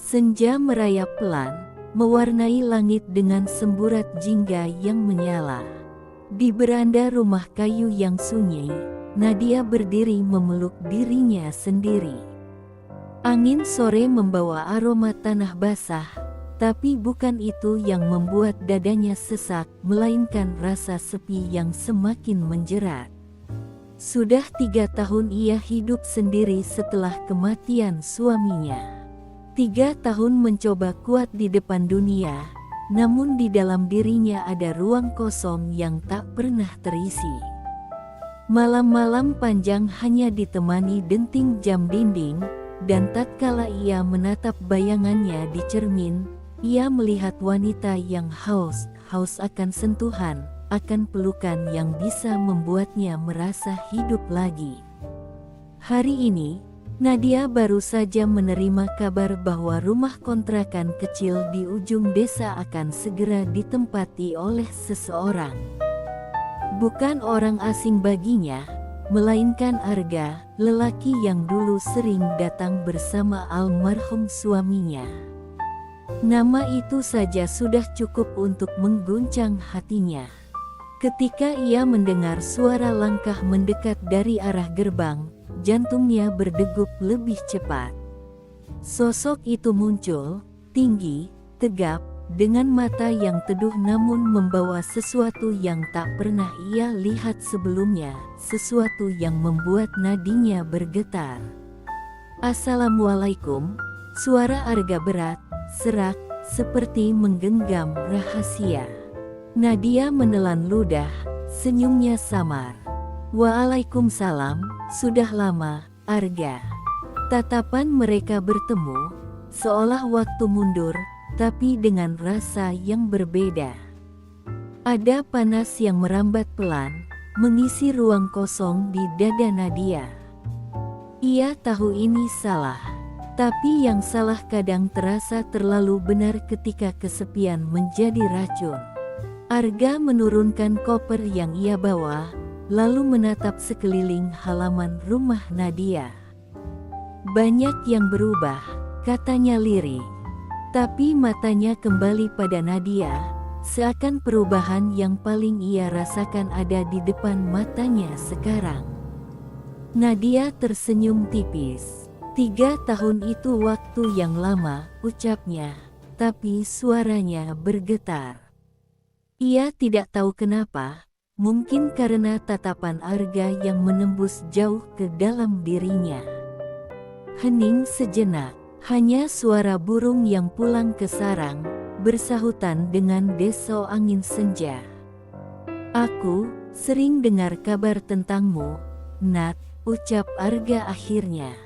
Senja merayap pelan, mewarnai langit dengan semburat jingga yang menyala. Di beranda rumah kayu yang sunyi, Nadia berdiri memeluk dirinya sendiri. Angin sore membawa aroma tanah basah, tapi bukan itu yang membuat dadanya sesak, melainkan rasa sepi yang semakin menjerat. Sudah 3 tahun ia hidup sendiri setelah kematian suaminya. 3 tahun mencoba kuat di depan dunia, namun di dalam dirinya ada ruang kosong yang tak pernah terisi. Malam-malam panjang hanya ditemani denting jam dinding, dan tatkala ia menatap bayangannya di cermin, ia melihat wanita yang haus akan sentuhan, akan pelukan yang bisa membuatnya merasa hidup lagi. Hari ini, Nadia baru saja menerima kabar bahwa rumah kontrakan kecil di ujung desa akan segera ditempati oleh seseorang. Bukan orang asing baginya, melainkan Arga, lelaki yang dulu sering datang bersama almarhum suaminya. Nama itu saja sudah cukup untuk mengguncang hatinya. Ketika ia mendengar suara langkah mendekat dari arah gerbang, jantungnya berdegup lebih cepat. Sosok itu muncul, tinggi, tegap, dengan mata yang teduh namun membawa sesuatu yang tak pernah ia lihat sebelumnya, sesuatu yang membuat nadinya bergetar. "Assalamualaikum," suara Arga berat, serak, seperti menggenggam rahasia. Nadia menelan ludah, senyumnya samar. "Waalaikumsalam, sudah lama, Arga." Tatapan mereka bertemu, seolah waktu mundur, tapi dengan rasa yang berbeda. Ada panas yang merambat pelan, mengisi ruang kosong di dada Nadia. Ia tahu ini salah, tapi yang salah kadang terasa terlalu benar ketika kesepian menjadi racun. Arga menurunkan koper yang ia bawa, lalu menatap sekeliling halaman rumah Nadia. "Banyak yang berubah," katanya lirih. Tapi matanya kembali pada Nadia, seakan perubahan yang paling ia rasakan ada di depan matanya sekarang. Nadia tersenyum tipis. 3 tahun itu waktu yang lama, ucapnya, tapi suaranya bergetar. Ia tidak tahu kenapa. Mungkin karena tatapan Arga yang menembus jauh ke dalam dirinya. Hening sejenak, hanya suara burung yang pulang ke sarang, bersahutan dengan desau angin senja. "Aku sering dengar kabar tentangmu, Nat," ucap Arga akhirnya.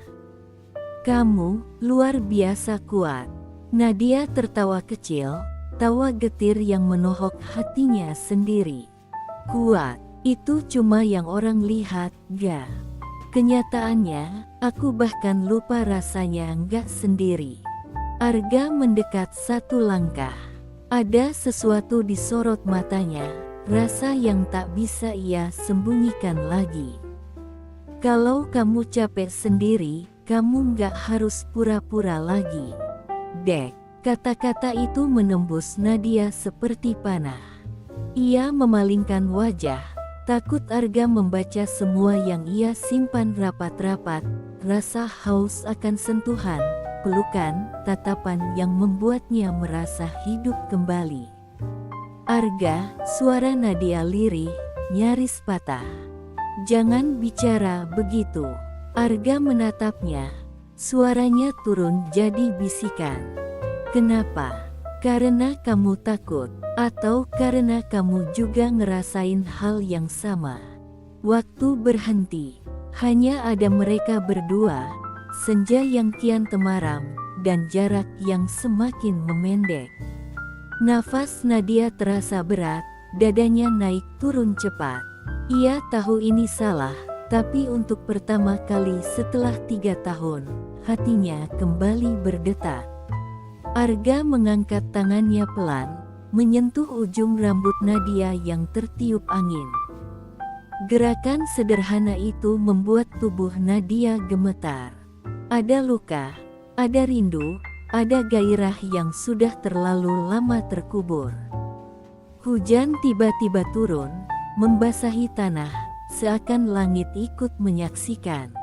"Kamu luar biasa kuat." Nadia tertawa kecil, tawa getir yang menohok hatinya sendiri. "Kuat, itu cuma yang orang lihat, ga. Kenyataannya, aku bahkan lupa rasanya nggak sendiri." Arga mendekat 1 langkah. Ada sesuatu di sorot matanya, rasa yang tak bisa ia sembunyikan lagi. "Kalau kamu capek sendiri, kamu nggak harus pura-pura lagi, Dek." Kata-kata itu menembus Nadia seperti panah. Ia memalingkan wajah, takut Arga membaca semua yang ia simpan rapat-rapat, rasa haus akan sentuhan, pelukan, tatapan yang membuatnya merasa hidup kembali. "Arga," suara Nadia lirih, nyaris patah. "Jangan bicara begitu." Arga menatapnya, suaranya turun jadi bisikan. "Kenapa? Karena kamu takut? Atau karena kamu juga ngerasain hal yang sama?" Waktu berhenti. Hanya ada mereka berdua, senja yang kian temaram, dan jarak yang semakin memendek. Nafas Nadia terasa berat, dadanya naik turun cepat. Ia tahu ini salah, tapi untuk pertama kali setelah 3 tahun, hatinya kembali berdetak. Arga mengangkat tangannya pelan, menyentuh ujung rambut Nadia yang tertiup angin. Gerakan sederhana itu membuat tubuh Nadia gemetar. Ada luka, ada rindu, ada gairah yang sudah terlalu lama terkubur. Hujan tiba-tiba turun, membasahi tanah, seakan langit ikut menyaksikan.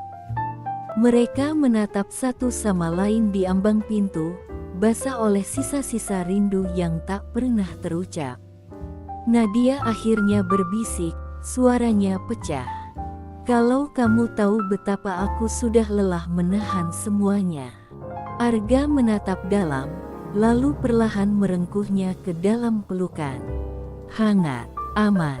Mereka menatap satu sama lain di ambang pintu, basah oleh sisa-sisa rindu yang tak pernah terucap. Nadia akhirnya berbisik, suaranya pecah. Kalau kamu tahu betapa aku sudah lelah menahan semuanya. Arga menatap dalam, lalu perlahan merengkuhnya ke dalam pelukan. Hangat, aman,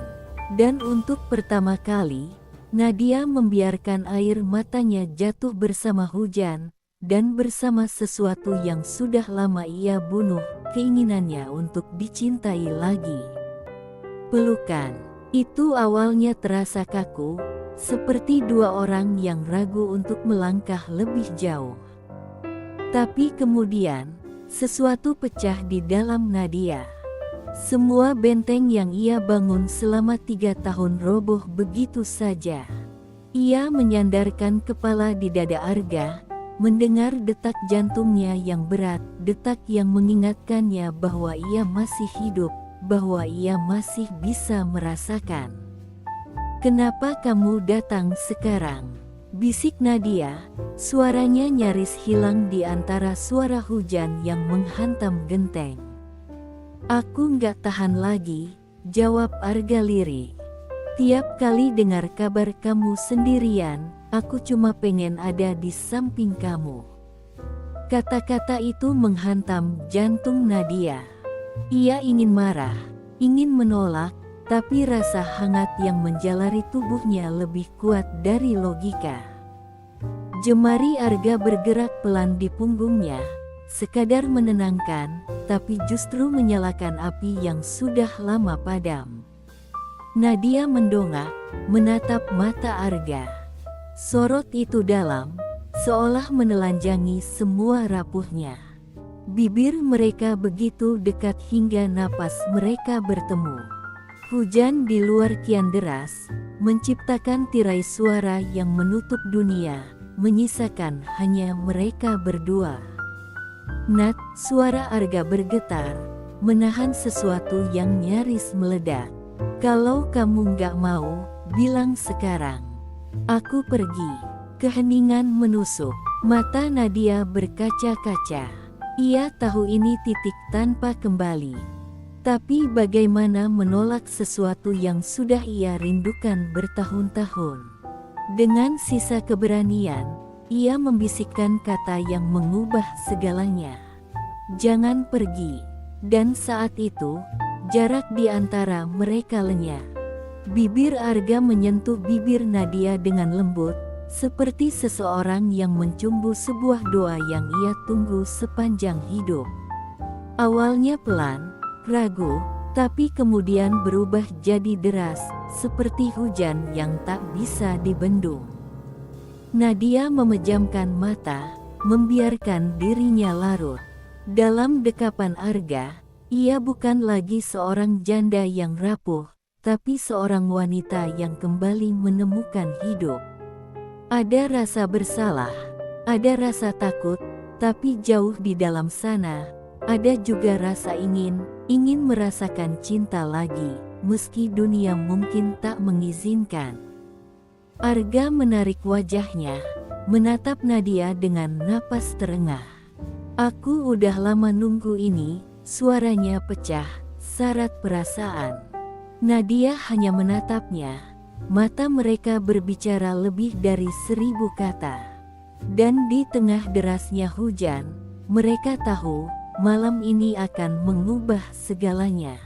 dan untuk pertama kali, Nadia membiarkan air matanya jatuh bersama hujan, dan bersama sesuatu yang sudah lama ia bunuh, keinginannya untuk dicintai lagi. Pelukan itu awalnya terasa kaku, seperti dua orang yang ragu untuk melangkah lebih jauh. Tapi kemudian, sesuatu pecah di dalam Nadia. Semua benteng yang ia bangun selama 3 tahun roboh begitu saja. Ia menyandarkan kepala di dada Arga, mendengar detak jantungnya yang berat, detak yang mengingatkannya bahwa ia masih hidup, bahwa ia masih bisa merasakan. "Kenapa kamu datang sekarang?" bisik Nadia, suaranya nyaris hilang di antara suara hujan yang menghantam genteng. "Aku nggak tahan lagi," jawab Arga lirik. "Tiap kali dengar kabar kamu sendirian, aku cuma pengen ada di samping kamu." Kata-kata itu menghantam jantung Nadia. Ia ingin marah, ingin menolak, tapi rasa hangat yang menjalari tubuhnya lebih kuat dari logika. Jemari Arga bergerak pelan di punggungnya, sekadar menenangkan, tapi justru menyalakan api yang sudah lama padam. Nadia mendongak, menatap mata Arga. Sorot itu dalam, seolah menelanjangi semua rapuhnya. Bibir mereka begitu dekat hingga napas mereka bertemu. Hujan di luar kian deras, menciptakan tirai suara yang menutup dunia, menyisakan hanya mereka berdua. "Nat," suara Arga bergetar, menahan sesuatu yang nyaris meledak. "Kalau kamu nggak mau, bilang sekarang. Aku pergi." Keheningan menusuk, mata Nadia berkaca-kaca. Ia tahu ini titik tanpa kembali. Tapi bagaimana menolak sesuatu yang sudah ia rindukan bertahun-tahun? Dengan sisa keberanian, ia membisikkan kata yang mengubah segalanya. "Jangan pergi." Dan saat itu, jarak di antara mereka lenyap. Bibir Arga menyentuh bibir Nadia dengan lembut, seperti seseorang yang mencumbu sebuah doa yang ia tunggu sepanjang hidup. Awalnya pelan, ragu, tapi kemudian berubah jadi deras, seperti hujan yang tak bisa dibendung. Nadia memejamkan mata, membiarkan dirinya larut. Dalam dekapan Arga, ia bukan lagi seorang janda yang rapuh, tapi seorang wanita yang kembali menemukan hidup. Ada rasa bersalah, ada rasa takut, tapi jauh di dalam sana, ada juga rasa ingin merasakan cinta lagi, meski dunia mungkin tak mengizinkan. Arga menarik wajahnya, menatap Nadia dengan napas terengah. "Aku udah lama nunggu ini," suaranya pecah, syarat perasaan. Nadia hanya menatapnya, mata mereka berbicara lebih dari 1000 kata. Dan di tengah derasnya hujan, mereka tahu, malam ini akan mengubah segalanya.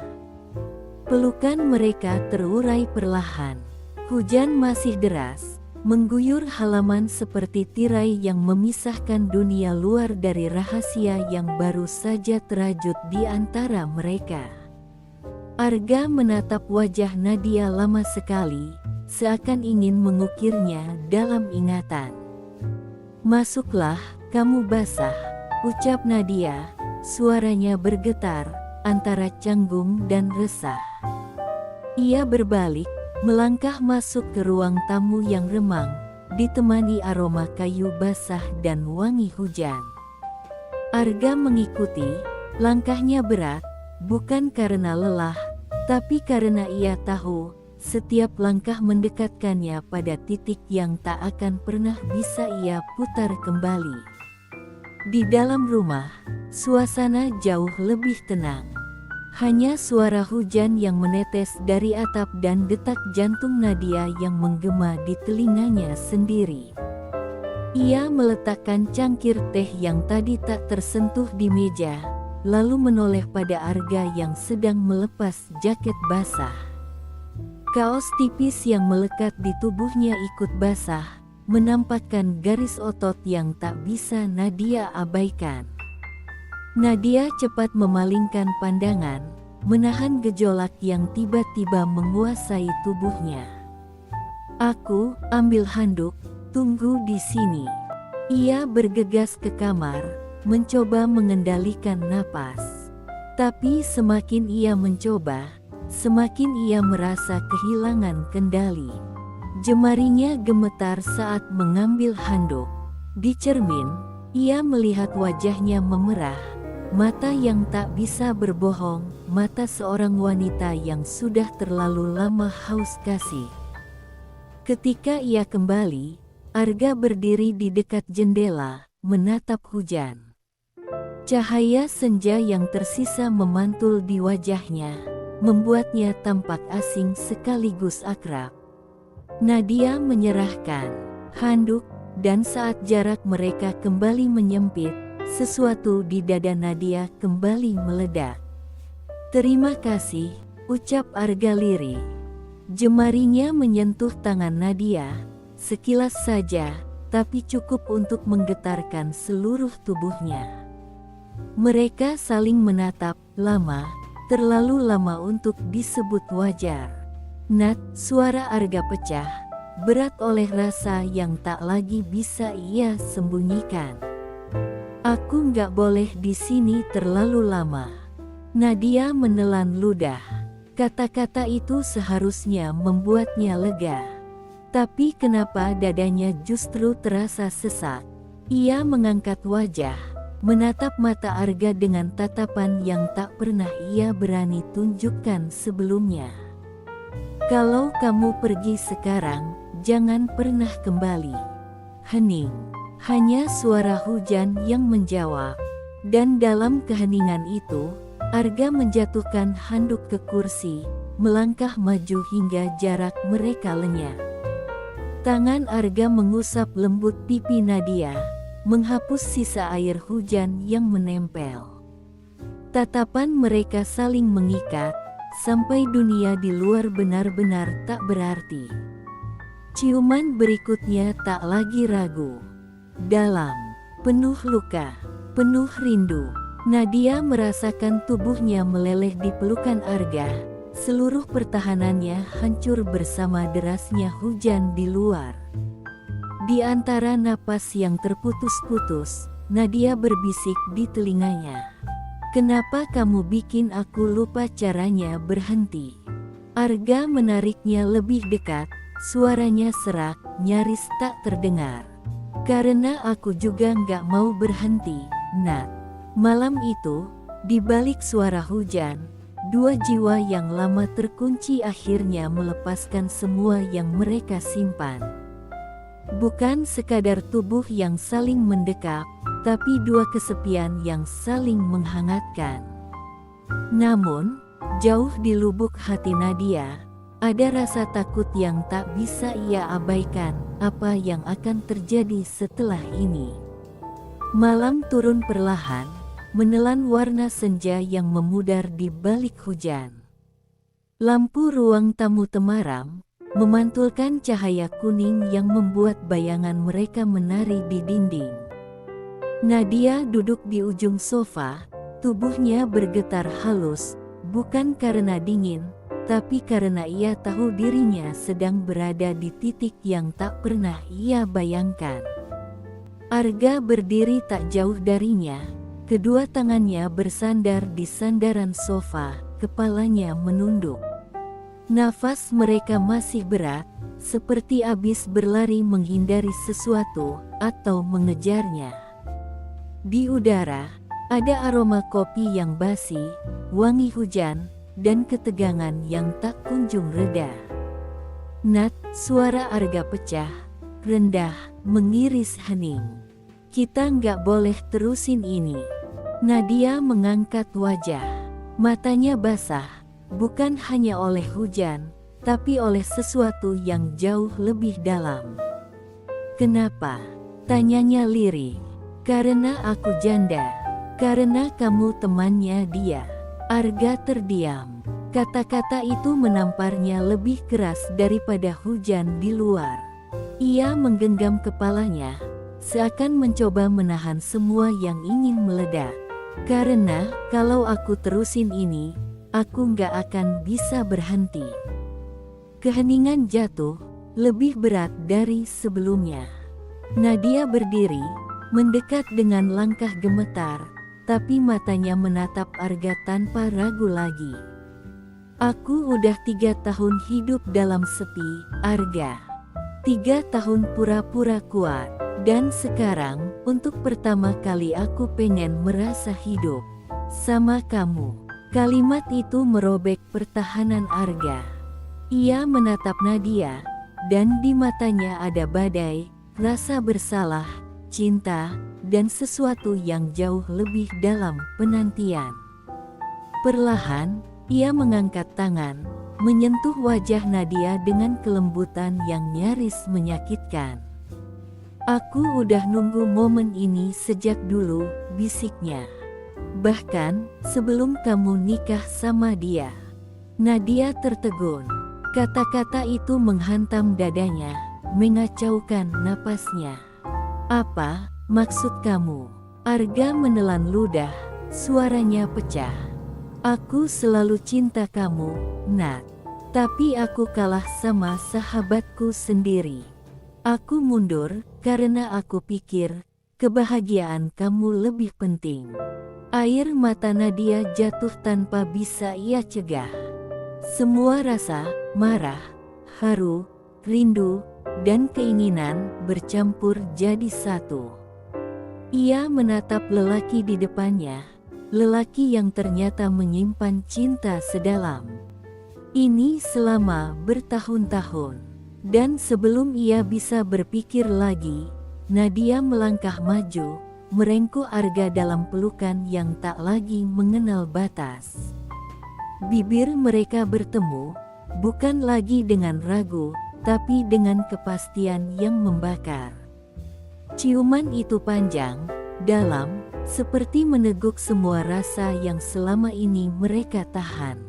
Pelukan mereka terurai perlahan. Hujan masih deras, mengguyur halaman seperti tirai yang memisahkan dunia luar dari rahasia yang baru saja terajut di antara mereka. Arga menatap wajah Nadia lama sekali, seakan ingin mengukirnya dalam ingatan. "Masuklah, kamu basah," ucap Nadia. Suaranya bergetar, antara canggung dan resah. Ia berbalik, melangkah masuk ke ruang tamu yang remang, ditemani aroma kayu basah dan wangi hujan. Arga mengikuti, langkahnya berat, bukan karena lelah, tapi karena ia tahu, setiap langkah mendekatkannya pada titik yang tak akan pernah bisa ia putar kembali. Di dalam rumah, suasana jauh lebih tenang. Hanya suara hujan yang menetes dari atap dan detak jantung Nadia yang menggema di telinganya sendiri. Ia meletakkan cangkir teh yang tadi tak tersentuh di meja, lalu menoleh pada Arga yang sedang melepas jaket basah. Kaos tipis yang melekat di tubuhnya ikut basah, menampakkan garis otot yang tak bisa Nadia abaikan. Nadia cepat memalingkan pandangan, menahan gejolak yang tiba-tiba menguasai tubuhnya. "Aku, ambil handuk, tunggu di sini." Ia bergegas ke kamar, mencoba mengendalikan napas. Tapi semakin ia mencoba, semakin ia merasa kehilangan kendali. Jemarinya gemetar saat mengambil handuk. Di cermin, ia melihat wajahnya memerah, mata yang tak bisa berbohong, mata seorang wanita yang sudah terlalu lama haus kasih. Ketika ia kembali, Arga berdiri di dekat jendela, menatap hujan. Cahaya senja yang tersisa memantul di wajahnya, membuatnya tampak asing sekaligus akrab. Nadia menyerahkan handuk, dan saat jarak mereka kembali menyempit, sesuatu di dada Nadia kembali meledak. "Terima kasih," ucap Arga lirih. Jemarinya menyentuh tangan Nadia, sekilas saja, tapi cukup untuk menggetarkan seluruh tubuhnya. Mereka saling menatap, lama, terlalu lama untuk disebut wajar. "Nat," suara Arga pecah, berat oleh rasa yang tak lagi bisa ia sembunyikan. "Aku nggak boleh di sini terlalu lama." Nadia menelan ludah. Kata-kata itu seharusnya membuatnya lega. Tapi kenapa dadanya justru terasa sesak? Ia mengangkat wajah, menatap mata Arga dengan tatapan yang tak pernah ia berani tunjukkan sebelumnya. "Kalau kamu pergi sekarang, jangan pernah kembali." Hening. Hanya suara hujan yang menjawab. Dan dalam keheningan itu, Arga menjatuhkan handuk ke kursi, melangkah maju hingga jarak mereka lenyap. Tangan Arga mengusap lembut pipi Nadia, menghapus sisa air hujan yang menempel. Tatapan mereka saling mengikat, sampai dunia di luar benar-benar tak berarti. Ciuman berikutnya tak lagi ragu. Dalam, penuh luka, penuh rindu, Nadia merasakan tubuhnya meleleh di pelukan Arga. Seluruh pertahanannya hancur bersama derasnya hujan di luar. Di antara napas yang terputus-putus, Nadia berbisik di telinganya. "Kenapa kamu bikin aku lupa caranya berhenti?" Arga menariknya lebih dekat, suaranya serak, nyaris tak terdengar. "Karena aku juga nggak mau berhenti, Nat." Malam itu, di balik suara hujan, dua jiwa yang lama terkunci akhirnya melepaskan semua yang mereka simpan. Bukan sekadar tubuh yang saling mendekap, tapi dua kesepian yang saling menghangatkan. Namun, jauh di lubuk hati Nadia, ada rasa takut yang tak bisa ia abaikan. Apa yang akan terjadi setelah ini? Malam turun perlahan, menelan warna senja yang memudar di balik hujan. Lampu ruang tamu temaram, memantulkan cahaya kuning yang membuat bayangan mereka menari di dinding. Nadia duduk di ujung sofa, tubuhnya bergetar halus, bukan karena dingin, tapi karena ia tahu dirinya sedang berada di titik yang tak pernah ia bayangkan. Arga berdiri tak jauh darinya. Kedua tangannya bersandar di sandaran sofa, kepalanya menunduk. Nafas mereka masih berat, seperti abis berlari menghindari sesuatu, atau mengejarnya. Di udara, Ada aroma kopi yang basi, wangi hujan, dan ketegangan yang tak kunjung reda. Nat, suara Arga pecah, rendah, mengiris hening. Kita nggak boleh terusin ini. Nadia mengangkat wajah. Matanya basah, bukan hanya oleh hujan, tapi oleh sesuatu yang jauh lebih dalam. Kenapa? Tanyanya lirih. Karena aku janda. Karena kamu temannya dia. Arga terdiam. Kata-kata itu menamparnya lebih keras daripada hujan di luar. Ia menggenggam kepalanya, seakan mencoba menahan semua yang ingin meledak. Karena kalau aku terusin ini, aku nggak akan bisa berhenti. Keheningan jatuh, lebih berat dari sebelumnya. Nadia berdiri, mendekat dengan langkah gemetar, tapi matanya menatap Arga tanpa ragu lagi. Aku udah 3 tahun hidup dalam sepi, Arga. 3 tahun pura-pura kuat, dan sekarang, untuk pertama kali aku pengen merasa hidup sama kamu. Kalimat itu merobek pertahanan Arga. Ia menatap Nadia, dan di matanya ada badai, rasa bersalah, cinta, dan sesuatu yang jauh lebih dalam penantian. Perlahan, ia mengangkat tangan, menyentuh wajah Nadia dengan kelembutan yang nyaris menyakitkan. Aku udah nunggu momen ini sejak dulu, bisiknya. Bahkan, sebelum kamu nikah sama dia. Nadia tertegun. Kata-kata itu menghantam dadanya, mengacaukan napasnya. Apa maksud kamu? Arga menelan ludah, suaranya pecah. Aku selalu cinta kamu, Nat. Tapi aku kalah sama sahabatku sendiri. Aku mundur karena aku pikir kebahagiaan kamu lebih penting. Air mata Nadia jatuh tanpa bisa ia cegah. Semua rasa, marah, haru, rindu, dan keinginan bercampur jadi satu. Ia menatap lelaki di depannya, lelaki yang ternyata menyimpan cinta sedalam ini selama bertahun-tahun. Dan sebelum ia bisa berpikir lagi, Nadia melangkah maju, merengkuh Arga dalam pelukan yang tak lagi mengenal batas. Bibir mereka bertemu, bukan lagi dengan ragu, tapi dengan kepastian yang membakar. Ciuman itu panjang, dalam, seperti meneguk semua rasa yang selama ini mereka tahan.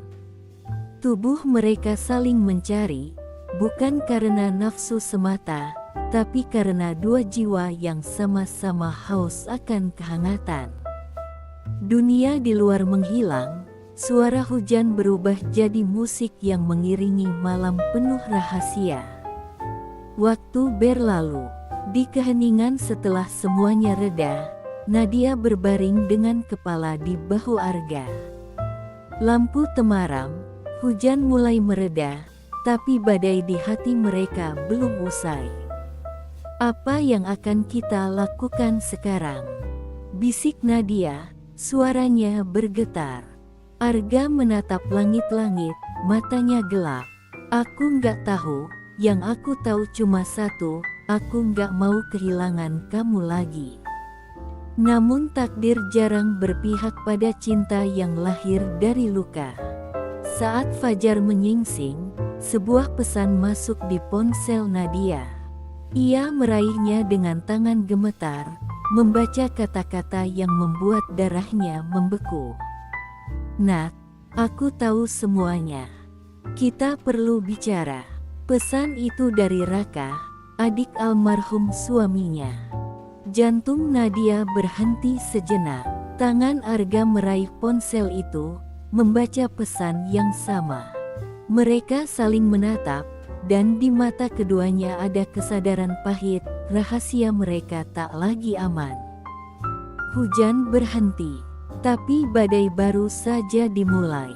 Tubuh mereka saling mencari, bukan karena nafsu semata, tapi karena dua jiwa yang sama-sama haus akan kehangatan. Dunia di luar menghilang, suara hujan berubah jadi musik yang mengiringi malam penuh rahasia. Waktu berlalu, di keheningan setelah semuanya reda, Nadia berbaring dengan kepala di bahu Arga. Lampu temaram, hujan mulai mereda, tapi badai di hati mereka belum usai. Apa yang akan kita lakukan sekarang? Bisik Nadia, suaranya bergetar. Arga menatap langit-langit, matanya gelap. Aku nggak tahu, yang aku tahu cuma satu, aku nggak mau kehilangan kamu lagi. Namun takdir jarang berpihak pada cinta yang lahir dari luka. Saat fajar menyingsing, sebuah pesan masuk di ponsel Nadia. Ia meraihnya dengan tangan gemetar, membaca kata-kata yang membuat darahnya membeku. Nat, aku tahu semuanya. Kita perlu bicara. Pesan itu dari Raka, adik almarhum suaminya. Jantung Nadia berhenti sejenak. Tangan Arga meraih ponsel itu, membaca pesan yang sama. Mereka saling menatap, dan di mata keduanya ada kesadaran pahit, rahasia mereka tak lagi aman. Hujan berhenti, tapi badai baru saja dimulai.